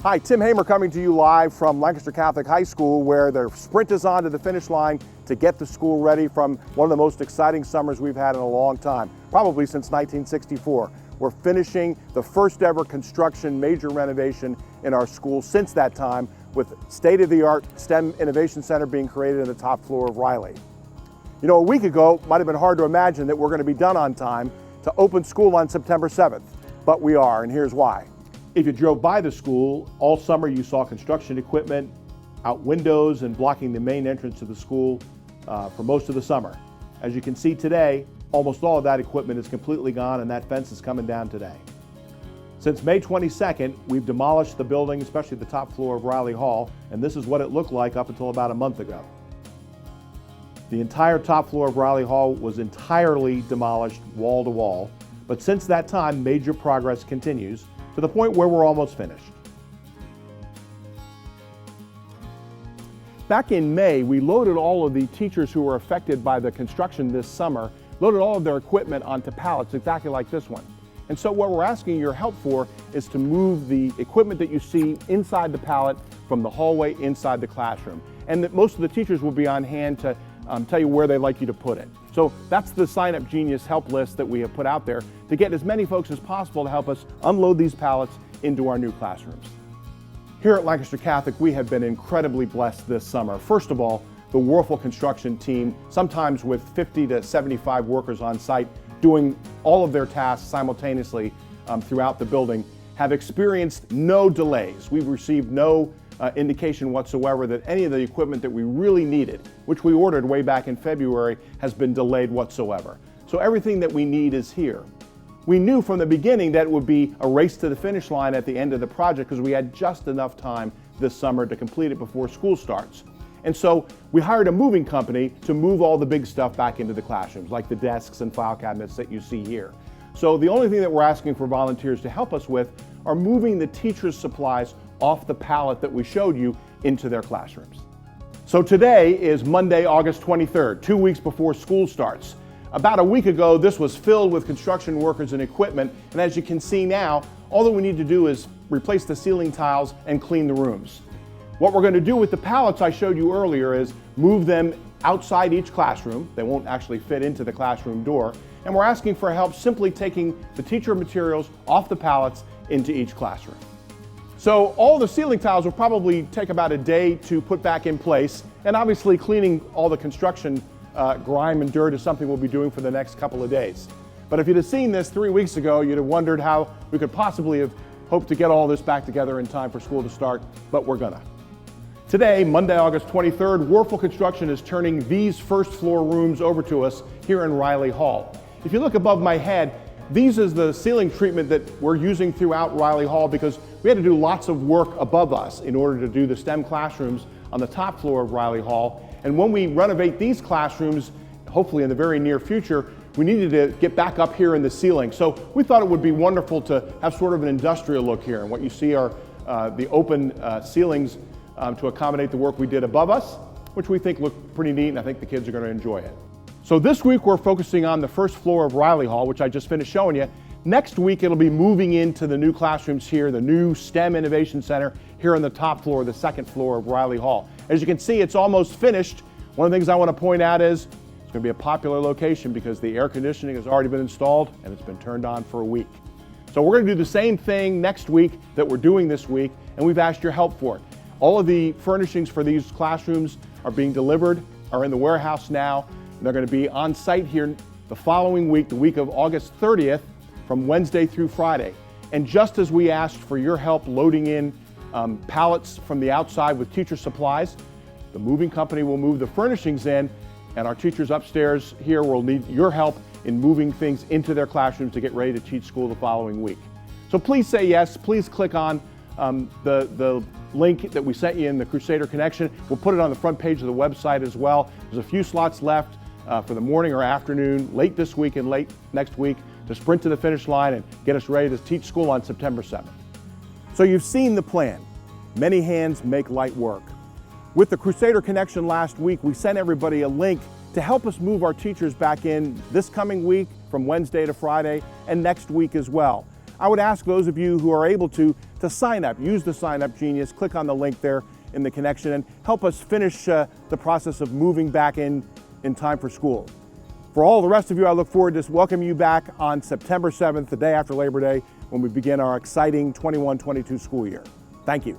Hi, Tim Hamer coming to you live from Lancaster Catholic High School, where the sprint is on to the finish line to get the school ready from one of the most exciting summers we've had in a long time, probably since 1964. We're finishing the first ever construction major renovation in our school since that time, with state-of-the-art STEM Innovation Center being created in the top floor of Riley. You know, a week ago, it might have been hard to imagine that we're going to be done on time to open school on September 7th, but we are, and here's why. If you drove by the school all summer, you saw construction equipment out windows and blocking the main entrance to the school for most of the summer. As you can see today, almost all of that equipment is completely gone, and that fence is coming down today. Since May 22nd, we've demolished the building, especially the top floor of Riley Hall, and this is what it looked like up until about a month ago. The entire top floor of Riley Hall was entirely demolished wall to wall, but since that time, major progress continues to the point where we're almost finished. Back in May, we loaded all of the teachers who were affected by the construction this summer, loaded all of their equipment onto pallets exactly like this one. And so what we're asking your help for is to move the equipment that you see inside the pallet from the hallway inside the classroom. And that most of the teachers will be on hand to tell you where they'd like you to put it. So that's the Sign Up Genius help list that we have put out there to get as many folks as possible to help us unload these pallets into our new classrooms. Here at Lancaster Catholic, we have been incredibly blessed this summer. First of all, the Warfel construction team, sometimes with 50 to 75 workers on site doing all of their tasks simultaneously throughout the building, have experienced no delays. We've received no indication whatsoever that any of the equipment that we really needed, which we ordered way back in February, has been delayed whatsoever. So everything that we need is here. We knew from the beginning that it would be a race to the finish line at the end of the project because we had just enough time this summer to complete it before school starts. And so we hired a moving company to move all the big stuff back into the classrooms, like the desks and file cabinets that you see here. So the only thing that we're asking for volunteers to help us with are moving the teachers' supplies off the pallet that we showed you into their classrooms. So today is Monday, August 23rd, 2 weeks before school starts. About a week ago, this was filled with construction workers and equipment, and as you can see now, all that we need to do is replace the ceiling tiles and clean the rooms. What we're going to do with the pallets I showed you earlier is move them outside each classroom. They won't actually fit into the classroom door, and we're asking for help simply taking the teacher materials off the pallets into each classroom. So all the ceiling tiles will probably take about a day to put back in place, and obviously cleaning all the construction grime and dirt is something we'll be doing for the next couple of days. But if you'd have seen this 3 weeks ago, you'd have wondered how we could possibly have hoped to get all this back together in time for school to start, but we're gonna. Today, Monday, August 23rd, Warfel Construction is turning these first floor rooms over to us here in Riley Hall. If you look above my head, these is the ceiling treatment that we're using throughout Riley Hall because we had to do lots of work above us in order to do the STEM classrooms on the top floor of Riley Hall. And when we renovate these classrooms, hopefully in the very near future, we needed to get back up here in the ceiling. So we thought it would be wonderful to have sort of an industrial look here. And what you see are the open ceilings to accommodate the work we did above us, which we think look pretty neat, and I think the kids are going to enjoy it. So this week we're focusing on the first floor of Riley Hall, which I just finished showing you. Next week it'll be moving into the new classrooms here, the new STEM Innovation Center here on the top floor, the second floor of Riley Hall. As you can see, it's almost finished. One of the things I want to point out is it's going to be a popular location because the air conditioning has already been installed and it's been turned on for a week. So we're going to do the same thing next week that we're doing this week, and we've asked your help for it. All of the furnishings for these classrooms are being delivered, are in the warehouse now, and they're going to be on site here the following week, the week of August 30th, from Wednesday through Friday. And just as we asked for your help loading in pallets from the outside with teacher supplies, the moving company will move the furnishings in, and our teachers upstairs here will need your help in moving things into their classrooms to get ready to teach school the following week. So please say yes. Please click on the link that we sent you in the Crusader Connection. We'll put it on the front page of the website as well. There's a few slots left for the morning or afternoon, late this week and late next week, to sprint to the finish line and get us ready to teach school on September 7th. So you've seen the plan. Many hands make light work. With the Crusader Connection last week, we sent everybody a link to help us move our teachers back in this coming week from Wednesday to Friday and next week as well. I would ask those of you who are able to sign up. Use the Sign Up Genius, click on the link there in the connection, and help us finish the process of moving back in time for school. For all the rest of you, I look forward to welcoming you back on September 7th, the day after Labor Day, when we begin our exciting 21-22 school year. Thank you.